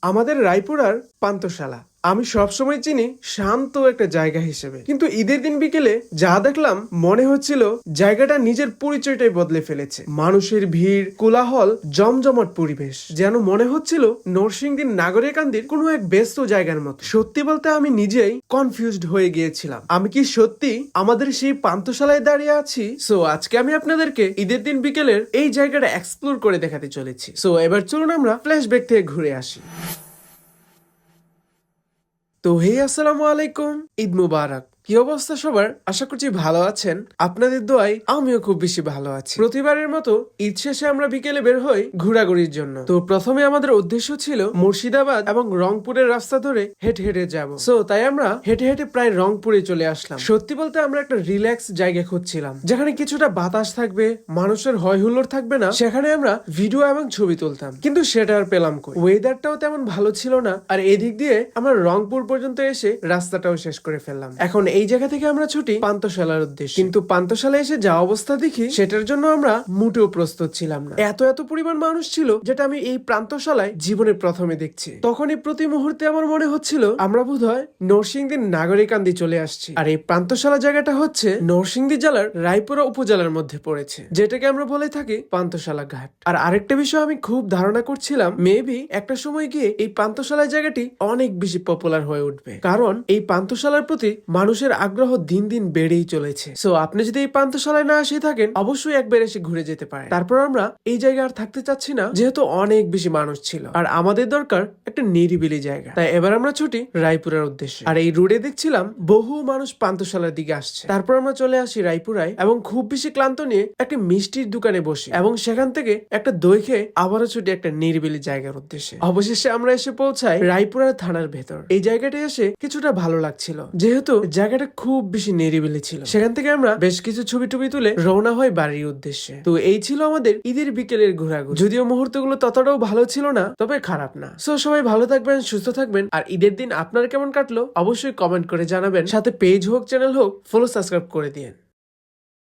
আমাদের রায়পুরার পান্থশালা আমি সবসময় চিনি শান্ত একটা জায়গা হিসেবে, কিন্তু ঈদের দিন বিকেলে যা দেখলাম মনে হচ্ছিল জায়গাটা নিজের পরিচয়টাই বদলে ফেলেছে। মানুষের ভিড়, কোলাহল, জমজমাট পরিবেশ, যেন মনে হচ্ছিল নরসিংদীর নাগরিকান্দির কোনো এক ব্যস্ত জায়গার মতো। সত্যি বলতে আমি নিজেই কনফিউজড হয়ে গিয়েছিলাম, আমি কি সত্যি আমাদের সেই পান্থশালায় দাঁড়িয়ে আছি? সো আজকে আমি আপনাদেরকে ঈদের দিন বিকেলের এই জায়গাটা এক্সপ্লোর করে দেখাতে চলেছি। সো এবার চলুন আমরা ফ্ল্যাশব্যাক থেকে ঘুরে আসি। তো হে আসসালামু আলাইকুম, ঈদ মুবারক। কি অবস্থা সবার? আশা করছি ভালো আছেন। আপনাদের দোয়ায় আমিও খুব বেশি ভালো আছি। প্রতিবারের মতো ঈদ শেষে আমরা বিকেলে বের হই ঘোরাঘুরির জন্য। তো প্রথমে আমাদের উদ্দেশ্য ছিল মুর্শিদাবাদ এবং রংপুরের রাস্তা ধরে হেঁটে হেঁটে যাব। সো তাই আমরা হেঁটে হেঁটে প্রায় রংপুরে চলে আসলাম। সত্যি বলতে আমরা একটা রিল্যাক্স জায়গা খুঁজছিলাম, যেখানে কিছুটা বাতাস থাকবে, মানুষের হয় হুল্লোড় থাকবে না, সেখানে আমরা ভিডিও এবং ছবি তুলতাম। কিন্তু সেটা আর পেলাম কই। ওয়েদারটাও তেমন ভালো ছিল না, আর এদিক দিয়ে আমরা রংপুর পর্যন্ত এসে রাস্তাটাও শেষ করে ফেললাম। এখন এই জায়গা থেকে আমরা ছুটি পান্থশালার উদ্দেশ্যে, কিন্তু পান্থশালায় এসে যা অবস্থা দেখি সেটার জন্য আমরা মোটেও প্রস্তুত ছিলাম না। এত পরিমাণ মানুষ ছিল, যেটা আমি এই পান্থশালায় জীবনে প্রথমে দেখছি। তখনই প্রতি মুহূর্তে আমার মনে হচ্ছিল আমরা বোধহয় নরসিংদীর নাগরিকান্দি চলে আসছি। আর এই পান্থশালা জায়গাটা হচ্ছে নরসিংদী জেলার রায়পুরা উপজেলার মধ্যে পড়েছে, যেটাকে আমরা বলে থাকি পান্থশালা ঘাট। আর আরেকটা বিষয় আমি খুব ধারণা করছিলাম, মেবি একটা সময় গিয়ে এই পান্থশালা জায়গাটি অনেক বেশি পপুলার হয়ে উঠবে, কারণ এই পান্থশালার প্রতি মানুষের আগ্রহ দিন দিন বেড়েই চলেছে। সো আপনি যদি এই পান্থশালায় না এসে থাকেন, অবশ্যই একবার এসে ঘুরে যেতে পারেন। তারপর আমরা এই জায়গায় আর থাকতে চাচ্ছি না, যেহেতু অনেক বেশি মানুষ ছিল, আর আমাদের দরকার একটা নিরিবিলি জায়গা। তাই এবার আমরা ছুটি রায়পুরার উদ্দেশ্যে। আর এই রোডে দেখছিলাম বহু মানুষ পান্থশালার দিকে আসছে। তারপর আমরা চলে আসি রায়পুরায়, এবং খুব বেশি ক্লান্ত নিয়ে একটা মিষ্টির দোকানে বসি, এবং সেখান থেকে একটা দই খেয়ে আবারও ছুটি একটা নিরিবিলি জায়গার উদ্দেশ্যে। অবশেষে আমরা এসে পৌঁছাই রায়পুরার থানার ভেতর। এই জায়গাটা এসে কিছুটা ভালো লাগছিল, যেহেতু জায়গাটা খুব বেশি নিরিবিলি ছিল। সেখান থেকে আমরা বেশ কিছু ছবি টবি তুলে রওনা হয় বাড়ির উদ্দেশ্যে। তো এই ছিল আমাদের ঈদের বিকেলের ঘোরাঘুরি। যদিও মুহূর্তগুলো ততটাও ভালো ছিল না, তবে খারাপ না। সো সবাই ভালো থাকবেন, সুস্থ থাকবেন। আর ঈদের দিন আপনার কেমন কাটলো অবশ্যই কমেন্ট করে জানাবেন। সাথে পেজ হোক চ্যানেল হোক ফলো সাবস্ক্রাইব করে দিন।